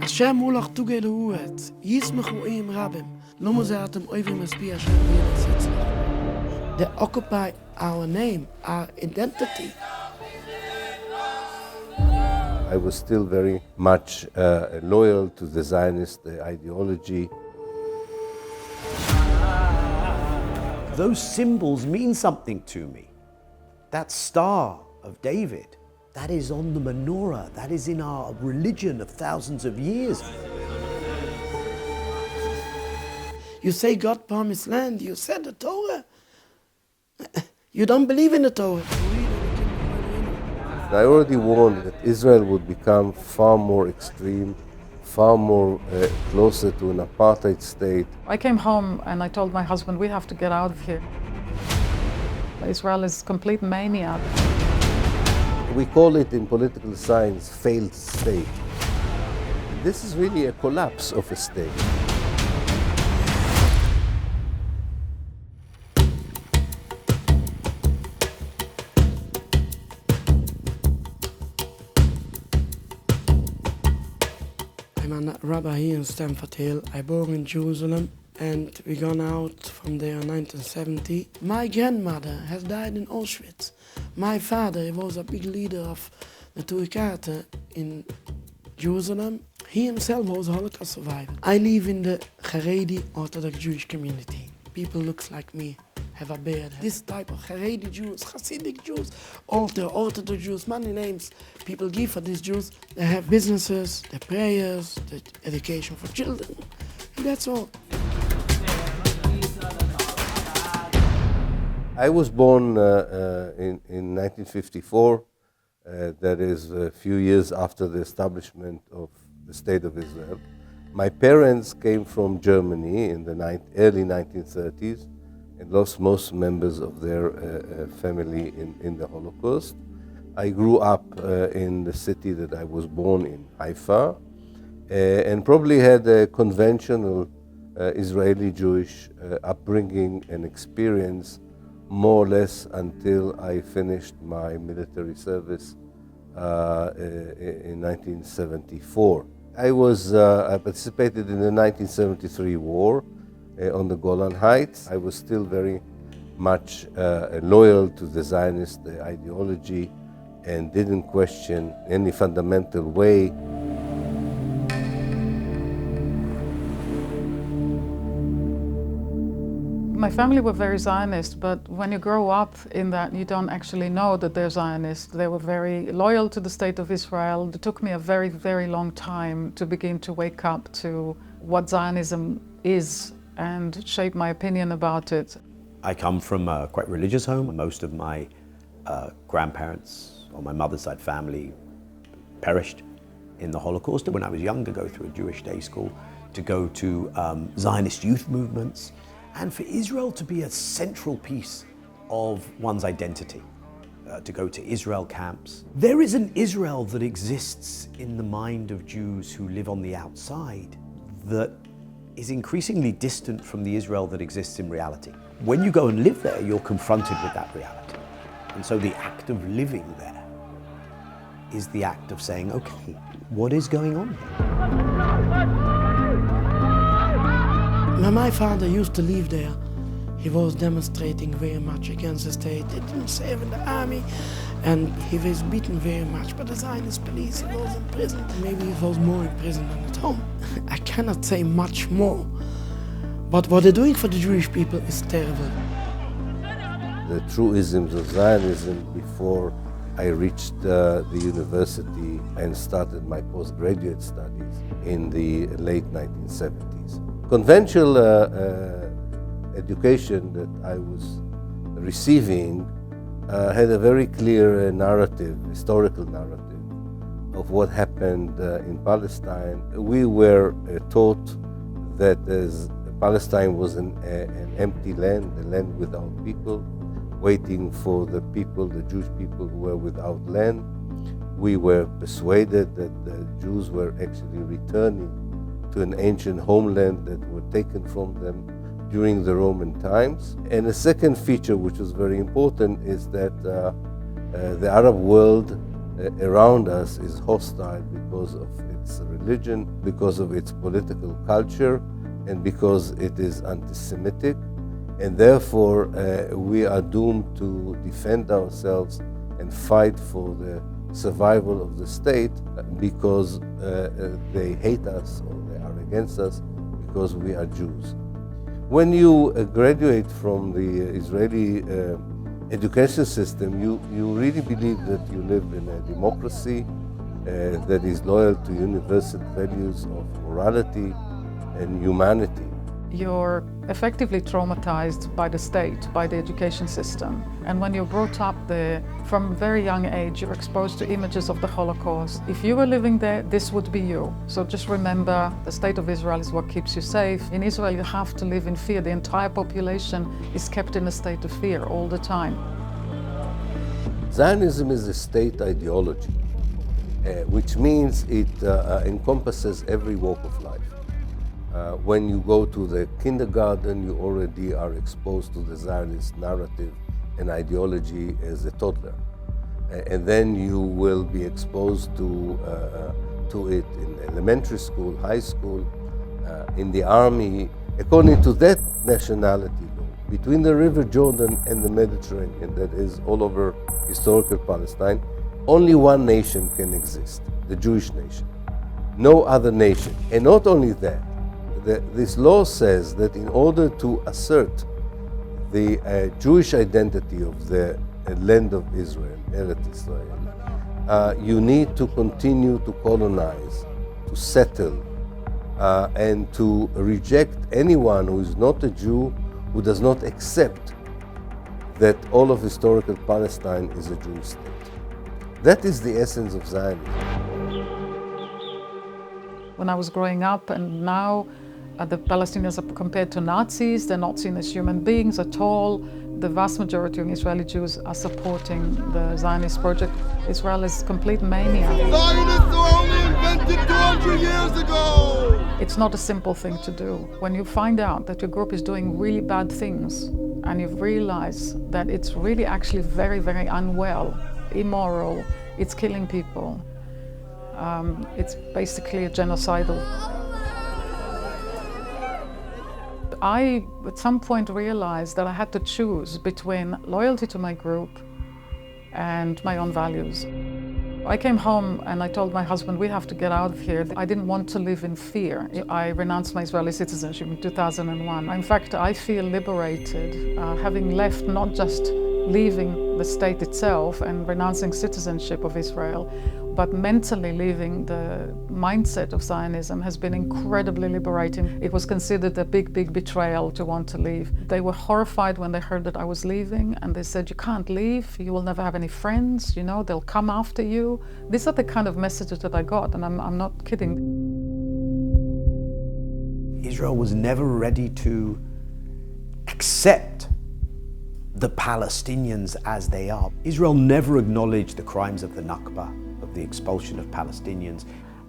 השם מולך תוגי להוות, ישמחו עם רבים, לא מוזעתם אויבים מספיע שם They occupy our name, our identity. I was still very much loyal to the Zionist ideology. Those symbols mean something to me. That Star of David, that is on the menorah, that is in our religion of thousands of years. You say God promised land, you said the Torah. You don't believe in the Torah. I already warned that Israel would become far more extreme, far more closer to an apartheid state. I came home and I told my husband, we have to get out of here. Israel is complete mania. We call it in political science failed state. This is really a collapse of a state. I'm a rabbi here in Stamford Hill. I born in Jerusalem and we gone out from there in 1970. My grandmother has died in Auschwitz. My father was a big leader of the TRT in Jerusalem. He himself was a Holocaust survivor. I live in the Haredi Orthodox Jewish community. People look like me, have a beard. This type of Haredi Jews, Hasidic Jews, Orthodox Jews, many names people give for these Jews. They have businesses, the prayers, the education for children, and that's all. I was born in 1954, that is a few years after the establishment of the State of Israel. My parents came from Germany in the early 1930s and lost most members of their family in the Holocaust. I grew up in the city that I was born in, Haifa, and probably had a conventional Israeli Jewish upbringing and experience more or less until I finished my military service in 1974. I participated in the 1973 war on the Golan Heights. I was still very much loyal to the Zionist ideology and didn't question any fundamental way. My family were very Zionist, but when you grow up in that, you don't actually know that they're Zionist. They were very loyal to the State of Israel. It took me a very, very long time to begin to wake up to what Zionism is and shape my opinion about it. I come from a quite religious home. Most of my grandparents on my mother's side family perished in the Holocaust. When I was young, to go through a Jewish day school, to go to Zionist youth movements, and for Israel to be a central piece of one's identity, to go to Israel camps. There is an Israel that exists in the mind of Jews who live on the outside that is increasingly distant from the Israel that exists in reality. When you go and live there, you're confronted with that reality. And so the act of living there is the act of saying, okay, what is going on here? When my father used to live there, he was demonstrating very much against the state. He didn't serve in the army, and he was beaten very much by the Zionist police. He was in prison. Maybe he was more in prison than at home. I cannot say much more. But what they're doing for the Jewish people is terrible. The truisms of Zionism before I reached the university and started my postgraduate studies in the late 1970s. Conventional education that I was receiving had a very clear narrative, historical narrative of what happened in Palestine. We were taught that Palestine was an empty land, a land without people, waiting for the people, the Jewish people who were without land. We were persuaded that the Jews were actually returning to an ancient homeland that were taken from them during the Roman times. And a second feature which was very important is that the Arab world around us is hostile because of its religion, because of its political culture, and because it is anti-Semitic. And therefore, we are doomed to defend ourselves and fight for the survival of the state because they hate us or they are against us because we are Jews. When you graduate from the Israeli education system, you really believe that you live in a democracy that is loyal to universal values of morality and humanity. You're effectively traumatized by the state, by the education system. And when you're brought up there, from a very young age, you're exposed to images of the Holocaust. If you were living there, this would be you. So just remember, the state of Israel is what keeps you safe. In Israel, you have to live in fear. The entire population is kept in a state of fear all the time. Zionism is a state ideology, which means it encompasses every walk of life. When you go to the kindergarten, you already are exposed to the Zionist narrative and ideology as a toddler. And then you will be exposed to it in elementary school, high school, in the army, according to that nationality law. Between the River Jordan and the Mediterranean, that is all over historical Palestine, only one nation can exist, the Jewish nation. No other nation. And not only that, this law says that in order to assert the Jewish identity of the land of Israel, Eretz Israel, you need to continue to colonize, to settle, and to reject anyone who is not a Jew, who does not accept that all of historical Palestine is a Jewish state. That is the essence of Zionism. When I was growing up, and now the Palestinians are compared to Nazis. They're not seen as human beings at all. The vast majority of Israeli Jews are supporting the Zionist project. Israel is complete mania. Zionists were only invented 200 years ago! It's not a simple thing to do. When you find out that your group is doing really bad things and you realize that it's really actually very, very unwell, immoral, it's killing people, it's basically a genocidal. I, at some point, realized that I had to choose between loyalty to my group and my own values. I came home and I told my husband, we have to get out of here. I didn't want to live in fear. I renounced my Israeli citizenship in 2001. In fact, I feel liberated, having left, not just leaving the state itself and renouncing citizenship of Israel, but mentally leaving the mindset of Zionism has been incredibly liberating. It was considered a big, big betrayal to want to leave. They were horrified when they heard that I was leaving, and they said, you can't leave, you will never have any friends, you know, they'll come after you. These are the kind of messages that I got, and I'm not kidding. Israel was never ready to accept the Palestinians as they are. Israel never acknowledged the crimes of the Nakba, of the expulsion of Palestinians,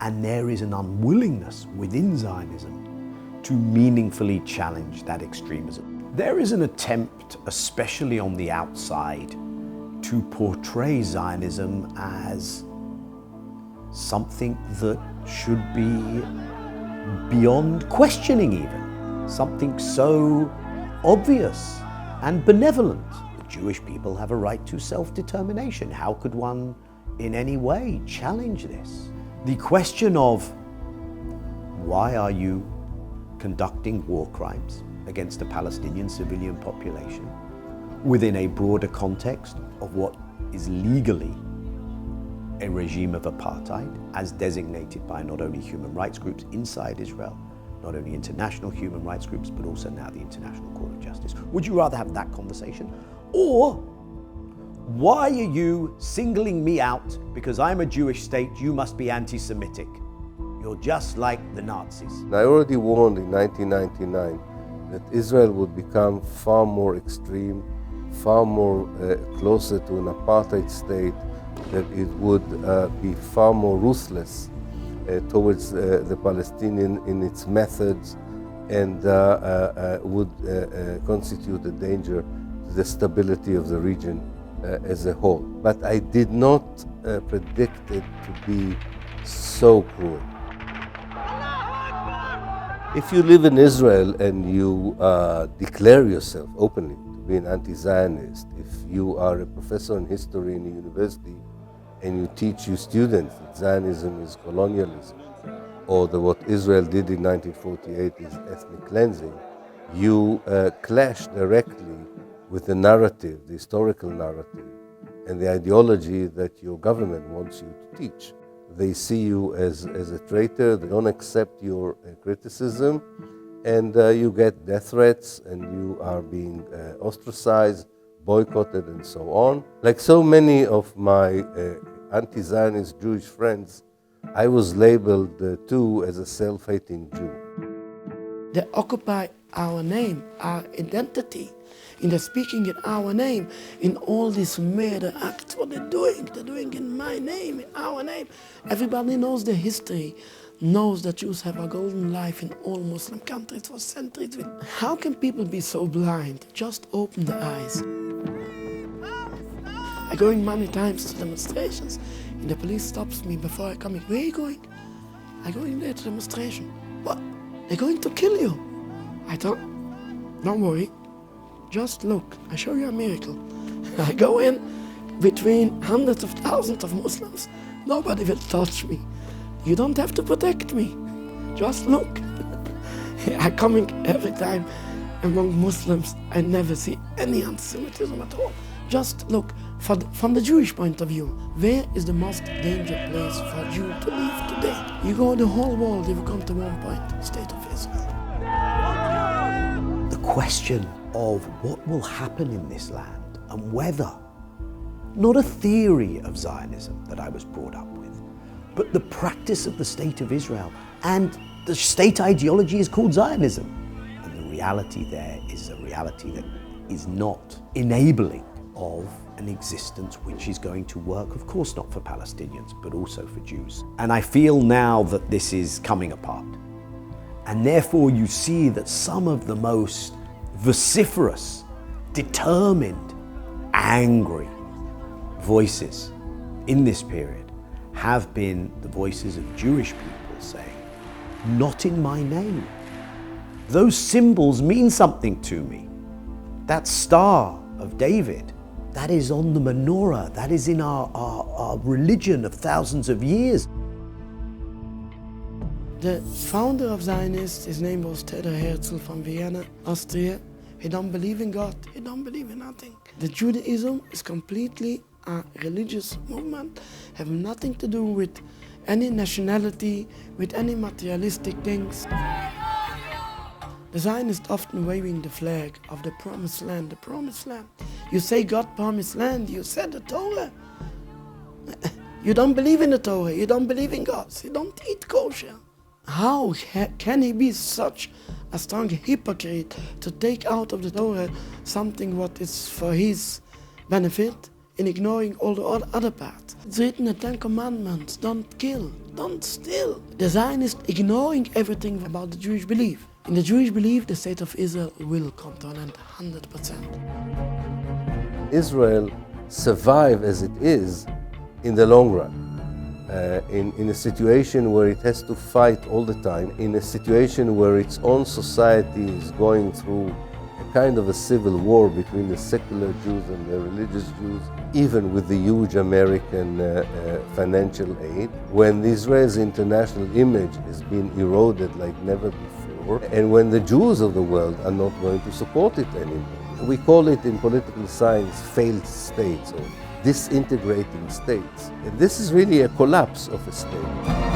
and there is an unwillingness within Zionism to meaningfully challenge that extremism. There is an attempt, especially on the outside, to portray Zionism as something that should be beyond questioning even, something so obvious and benevolent. The Jewish people have a right to self-determination. How could one in any way challenge this? The question of why are you conducting war crimes against the Palestinian civilian population within a broader context of what is legally a regime of apartheid as designated by not only human rights groups inside Israel, not only international human rights groups, but also now the International Court of Justice. Would you rather have that conversation? Or why are you singling me out because I'm a Jewish state, you must be anti-Semitic? You're just like the Nazis. I already warned in 1999 that Israel would become far more extreme, far more closer to an apartheid state, that it would be far more ruthless towards the Palestinian in its methods, and would constitute a danger to the stability of the region as a whole. But I did not predicted to be so cruel. If you live in Israel and you declare yourself openly to be an anti-Zionist, if you are a professor in history in a university and you teach your students that Zionism is colonialism, or that what Israel did in 1948 is ethnic cleansing, you clash directly with the narrative, the historical narrative, and the ideology that your government wants you to teach. They see you as a traitor, they don't accept your criticism, and you get death threats, and you are being ostracized, boycotted, and so on. Like so many of my anti-Zionist Jewish friends, I was labeled too as a self-hating Jew. They occupy our name, our identity, and they're speaking in our name in all these murder acts. What they're doing in my name, in our name. Everybody knows the history, knows that Jews have a golden life in all Muslim countries for centuries. How can people be so blind? Just open their eyes. I go in many times to demonstrations, and the police stops me before I come in. Where are you going? I go in there to demonstration. What? They're going to kill you. I thought, don't worry, just look, I show you a miracle. I go in between hundreds of thousands of Muslims. Nobody will touch me. You don't have to protect me. Just look. I'm coming every time among Muslims. I never see any anti-Semitism at all. Just look, from the Jewish point of view, where is the most dangerous place for a Jew to live today? You go the whole world, you will come to one point, state of Israel. The question of what will happen in this land and whether, not a theory of Zionism that I was brought up with, but the practice of the state of Israel, and the state ideology is called Zionism. And the reality there is a reality that is not enabling of an existence which is going to work, of course not for Palestinians, but also for Jews. And I feel now that this is coming apart. And therefore you see that some of the most vociferous, determined, angry voices in this period have been the voices of Jewish people saying, not in my name. Those symbols mean something to me. That Star of David, that is on the menorah, that is in our religion of thousands of years. The founder of Zionists, his name was Theodor Herzl from Vienna, Austria. He don't believe in God, he don't believe in nothing. The Judaism is completely a religious movement, have nothing to do with any nationality, with any materialistic things. The Zionists often waving the flag of the promised land, the promised land. You say God promised land, you said the Torah. You don't believe in the Torah, you don't believe in God, you don't eat kosher. How can he be such a strong hypocrite to take out of the Torah something what is for his benefit in ignoring all the other parts? It's written in the 10 Commandments, don't kill, don't steal. The Zionists ignoring everything about the Jewish belief. In the Jewish belief, the state of Israel will come to an end 100%. Israel survive as it is in the long run. In a situation where it has to fight all the time, in a situation where its own society is going through a kind of a civil war between the secular Jews and the religious Jews, even with the huge American financial aid, when Israel's international image has been eroded like never before, and when the Jews of the world are not going to support it anymore. We call it in political science failed states or disintegrating states. And this is really a collapse of a state.